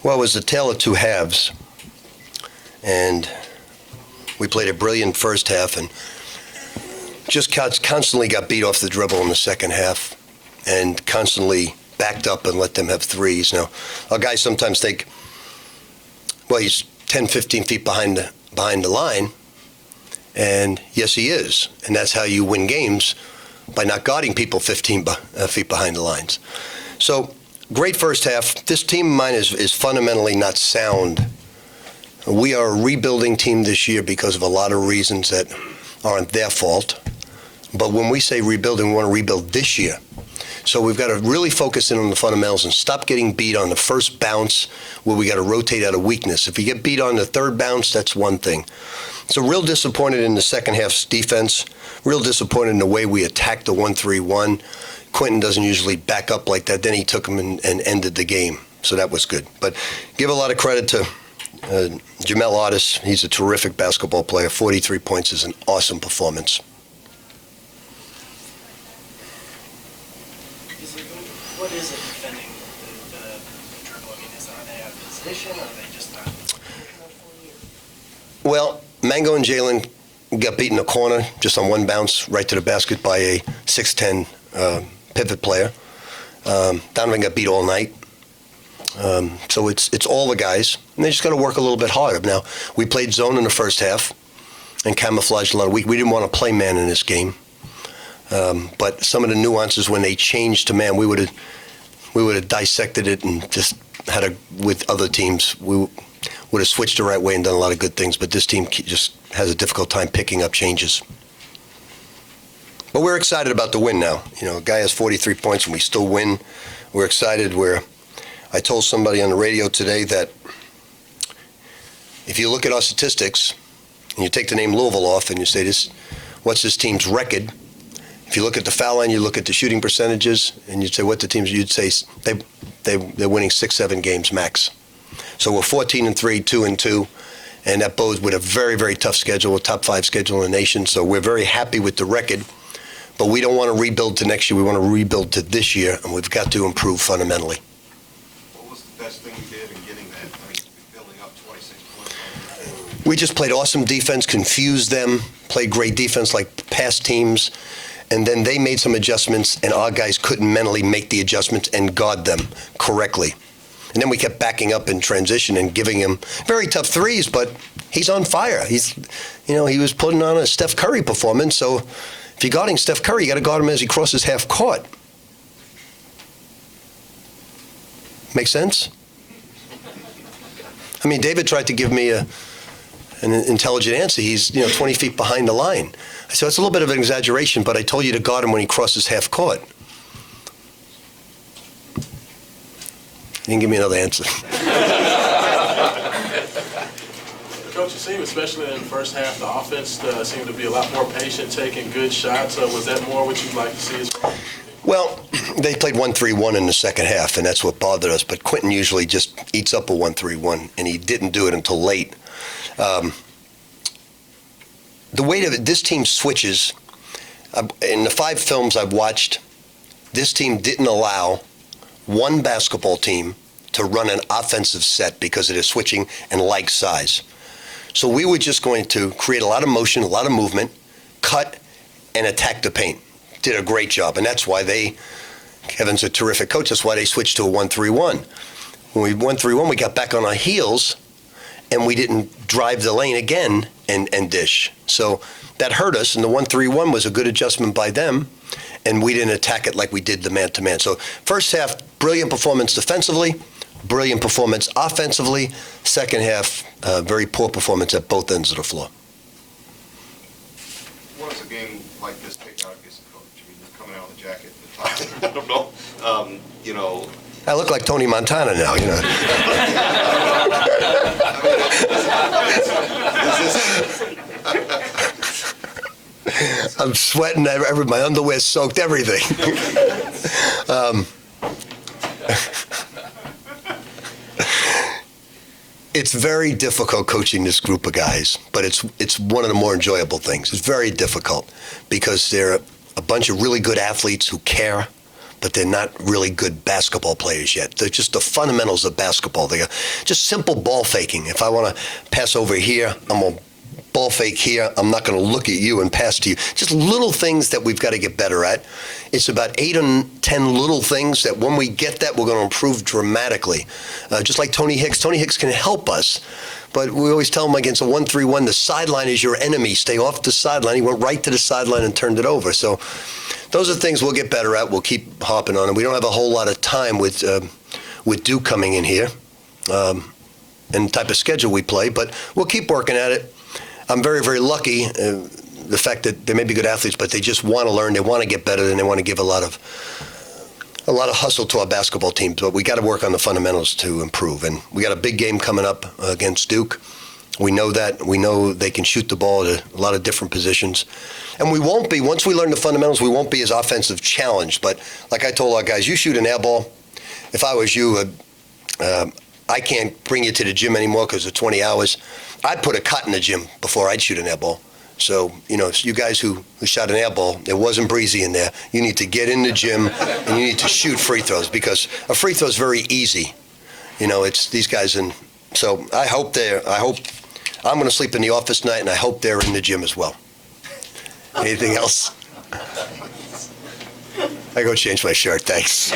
Well, it was a tale of two halves, and we played a brilliant first half and just constantly got beat off the dribble in the second half and constantly backed up and let them have threes. Now, our guys sometimes think, well, he's 10, 15 feet behind the line, and yes, he is, and that's how you win games, by not guarding people 15 feet behind the lines. So, great first half. This team of mine is fundamentally not sound. We are a rebuilding team this year because of a lot of reasons that aren't their fault. But when we say rebuilding, we want to rebuild this year. So we've got to really focus in on the fundamentals and stop getting beat on the first bounce where we got to rotate out of weakness. If you get beat on the third bounce, that's one thing. So real disappointed in the second half's defense, real disappointed in the way we attacked the 1-3-1. Quentin doesn't usually back up like that. Then he took him and ended the game. So that was good. But give a lot of credit to Jamel Artis. He's a terrific basketball player. 43 points is an awesome performance. What is it defending the dribble? I mean, are they out of position? Or are they just not? Well, Mango and Jalen got beat in the corner just on one bounce right to the basket by a 6'10" pivot player. Donovan got beat all night. So it's all the guys, and they just got to work a little bit harder. Now, we played zone in the first half and camouflaged a lot of weak. We didn't want to play man in this game. But some of the nuances when they changed to man, we would have dissected it and just had with other teams, we would have switched the right way and done a lot of good things. But this team just has a difficult time picking up changes. But we're excited about the win now. You know, a guy has 43 points and we still win. We're excited. I told somebody on the radio today that if you look at our statistics and you take the name Louisville off and you say what's this team's record? If you look at the foul line, you look at the shooting percentages, and you'd say what the teams, you'd say they're winning 6-7 games max. So we're 14-3, 2-2, and that bodes with a very, very tough schedule, a top 5 schedule in the nation. So we're very happy with the record, but we don't want to rebuild to next year. We want to rebuild to this year, and we've got to improve fundamentally. What was the best thing you did in getting that? I mean, building up 26 points. We just played awesome defense, confused them, played great defense like past teams. And then they made some adjustments, and our guys couldn't mentally make the adjustments and guard them correctly. And then we kept backing up in transition and giving him very tough threes, but he's on fire. He was putting on a Steph Curry performance, so if you're guarding Steph Curry, you got to guard him as he crosses half court. Make sense? I mean, David tried to give me an intelligent answer. He's 20 feet behind the line. So it's a little bit of an exaggeration, but I told you to guard him when he crosses half court. He didn't give me another answer. Coach, it seemed, especially in the first half, the offense seemed to be a lot more patient, taking good shots. Was that more what you'd like to see as well? Well, they played 1-3-1 in the second half, and that's what bothered us. But Quentin usually just eats up a 1-3-1, and he didn't do it until late. The way that this team switches, in the 5 films I've watched, this team didn't allow one basketball team to run an offensive set because of their switching and like size. So we were just going to create a lot of motion, a lot of movement, cut, and attack the paint. Did a great job, and that's why Kevin's a terrific coach, that's why they switched to a 1-3-1. When we 1-3-1, we got back on our heels, and we didn't drive the lane again and dish. So that hurt us, and the 1-3-1 was a good adjustment by them, and we didn't attack it like we did the man-to-man. So first half, brilliant performance defensively, brilliant performance offensively. Second half, very poor performance at both ends of the floor. What does a game like this take out against the coach? I mean, you're coming out with a jacket at the top. I don't know. I look like Tony Montana now, I'm sweating, my underwear soaked, everything. It's very difficult coaching this group of guys, but it's one of the more enjoyable things. It's very difficult because they're a bunch of really good athletes who care, but they're not really good basketball players yet. They're just the fundamentals of basketball. They're just simple ball faking. If I want to pass over here, I'm going to ball fake here. I'm not going to look at you and pass to you. Just little things that we've got to get better at. It's about 8 or 10 little things that when we get that, we're going to improve dramatically. Just like Tony Hicks. Tony Hicks can help us, but we always tell him against a 1-3-1, the sideline is your enemy. Stay off the sideline. He went right to the sideline and turned it over. So those are things we'll get better at. We'll keep hopping on it. We don't have a whole lot of time with Duke coming in here and the type of schedule we play, but we'll keep working at it. I'm very, very lucky, the fact that they may be good athletes, but they just want to learn, they want to get better, and they want to give a lot of hustle to our basketball team. But we got to work on the fundamentals to improve. And we got a big game coming up against Duke. We know that. We know they can shoot the ball at a lot of different positions. And we won't be, once we learn the fundamentals, we won't be as offensive challenged. But like I told our guys, you shoot an air ball. If I was you, I can't bring you to the gym anymore because of 20 hours. I'd put a cot in the gym before I'd shoot an air ball. So, you guys who shot an air ball, it wasn't breezy in there. You need to get in the gym and you need to shoot free throws because a free throw is very easy. It's these guys. And so I hope I'm going to sleep in the office tonight, and I hope they're in the gym as well. Anything else? I go change my shirt. Thanks.